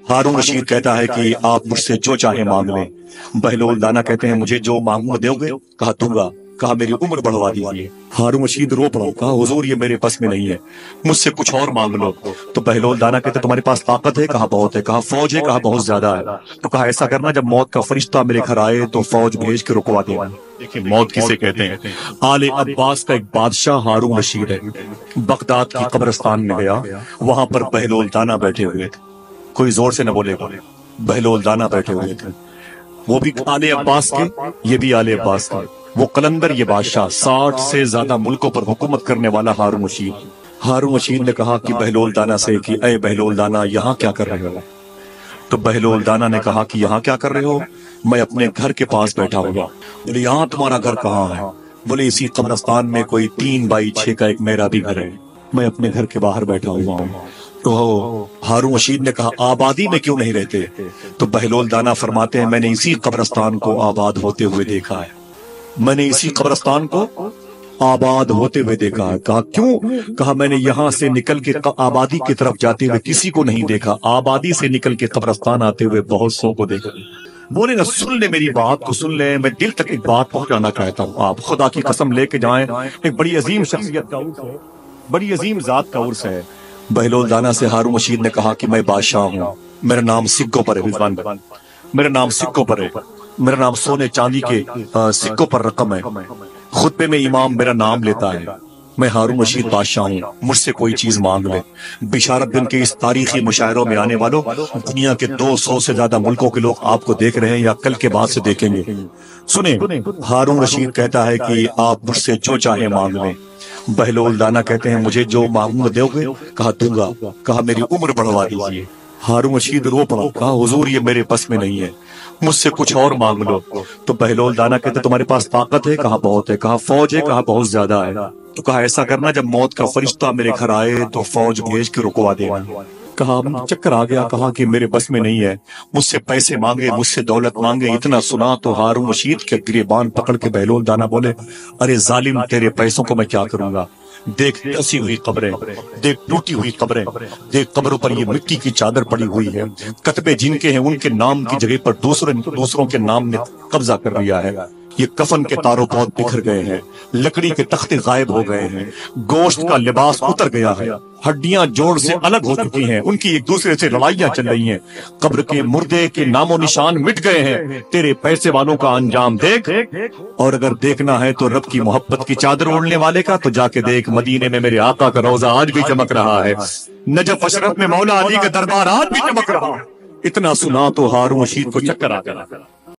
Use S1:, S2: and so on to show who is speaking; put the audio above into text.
S1: हारून रशीद कहता है कि आप मुझसे जो चाहे मांग लें। बहलोल दाना कहते हैं मुझे जो मांगूंगा दोगे? कहा दूंगा। कहा मेरी उम्र बढ़वा दीजिए। हारून रशीद रो पड़ा, कहा हुजूर ये मेरे बस में नहीं है, मुझसे कुछ और मांग लो। तो बहलोल दाना कहते तुम्हारे पास ताकत है? कहा बहुत है। कहा फौज है? कहा बहुत ज्यादा है। तो कहा ऐसा करना, जब मौत का फरिश्ता मेरे घर आए तो फौज भेज के रुकवा देना। देखिए मौत किसे कहते हैं। आले अब्बास का एक बादशाह हारून रशीद है, बगदाद की कब्रिस्तान में गया, वहां पर बहलोल दाना बैठे हुए थे। कोई जोर से न बोलेगा, बहलोल दाना बैठे हुए थे। वो भी आले अब्बास के, ये भी आले अब्बास के। वो कलंदर, ये बादशाह, 60 से ज्यादा मुल्कों पर हुकूमत करने वाला हारून रशीद। हारून रशीद ने कहा कि बहलोल दाना से कि ऐ बहलोल दाना यहाँ क्या कर रहे हो? तो बहलोल दाना ने कहा कि यहाँ क्या कर रहे हो? मैं अपने घर के पास बैठा हुआ। बोले यहाँ तुम्हारा घर कहाँ है? बोले इसी कब्रिस्तान में कोई 3 बाई 6 का एक मेरा भी घर है, मैं अपने घर के बाहर बैठा हुआ हूँ। तो हारून रशीद ने कहा आबादी में क्यों नहीं रहते? तो बहलोल दाना फरमाते हैं मैंने इसी कब्रिस्तान को आबाद होते हुए देखा है, मैंने इसी कब्रिस्तान को आबाद होते हुए देखा है। कहा क्यों? कहा मैंने यहाँ से निकल के आबादी की तरफ जाते हुए किसी को नहीं देखा, आबादी से निकल के कब्रिस्तान आते हुए बहुत सौ को देखा। बोले ना सुन ले मेरी बात को, सुन ले, मैं दिल तक एक बात पहुंचाना चाहता हूँ। आप खुदा की कसम लेके जाएं, एक बड़ी अजीम शख्सियत का उर्स है, बड़ी अजीम जात का उर्स है। बहलोल दाना से हारून रशीद ने कहा कि मैं बादशाह हूँ, मेरा नाम सिक्कों पर है, मेरा नाम सिक्कों पर है, मेरा नाम सोने चांदी के सिक्कों पर रकम है, खुतबे में इमाम मेरा नाम लेता है, मैं हारून रशीद बादशाह हूँ, मुझसे कोई चीज मांग ले। बिशारत दिन के इस तारीखी मुशायरों में आने वालों, दुनिया के 200 से ज्यादा मुल्कों के लोग आपको देख रहे हैं या कल के बाद से देखेंगे। सुने, हारून रशीद कहता है कि आप मुझसे जो चाहे मांग लें। बहलोल दाना कहते हैं मुझे जो मांगूंगा दोगे? कहा दूंगा। कहा मेरी उम्र बढ़वा दीजिए। हारून रशीद रो पड़ा, कहा हुजूर ये मेरे बस में नहीं है, मुझसे कुछ और मांग लो। तो बहलोल दाना कहते तुम्हारे पास ताकत है? कहा बहुत है। कहा फौज है? कहा बहुत ज्यादा है। तो कहा ऐसा करना, जब मौत का फरिश्ता मेरे घर आए तो फौज भेज के रुकवा देना। कहा चक्कर आ गया, कहा कि मेरे बस में नहीं है, मुझसे पैसे मांगे, मुझसे दौलत मांगे। इतना सुना तो हारून रशीद के गिरेबान पकड़ के बहलोल दाना बोले अरे जालिम, तेरे पैसों को मैं क्या करूंगा? देख धसी हुई कब्रें, देख टूटी हुई कब्रें, देख कब्रों पर ये मिट्टी की चादर पड़ी हुई है, कतबे जिनके हैं उनके नाम की जगह पर दूसरों के नाम ने कब्जा कर लिया है। ये कफन के तारों बहुत बिखर गए हैं, लकड़ी के तख्ते गायब हो गए हैं, गोश्त का लिबास उतर गया है, हड्डियां जोड़ से अलग हो चुकी हैं, उनकी एक दूसरे से लड़ाइयां चल रही हैं, कब्र के मुर्दे के नामो निशान मिट गए हैं। तेरे पैसे वालों का अंजाम देख, और अगर देखना है तो रब की मोहब्बत की चादर ओढ़ने वाले का, तो जाके देख मदीने में मेरे आका का रोजा आज भी चमक रहा है, नजफ अशरफ में मौला अली का दरबार आज भी चमक रहा है। इतना सुना तो हारून रशीद को चक्कर आ गया।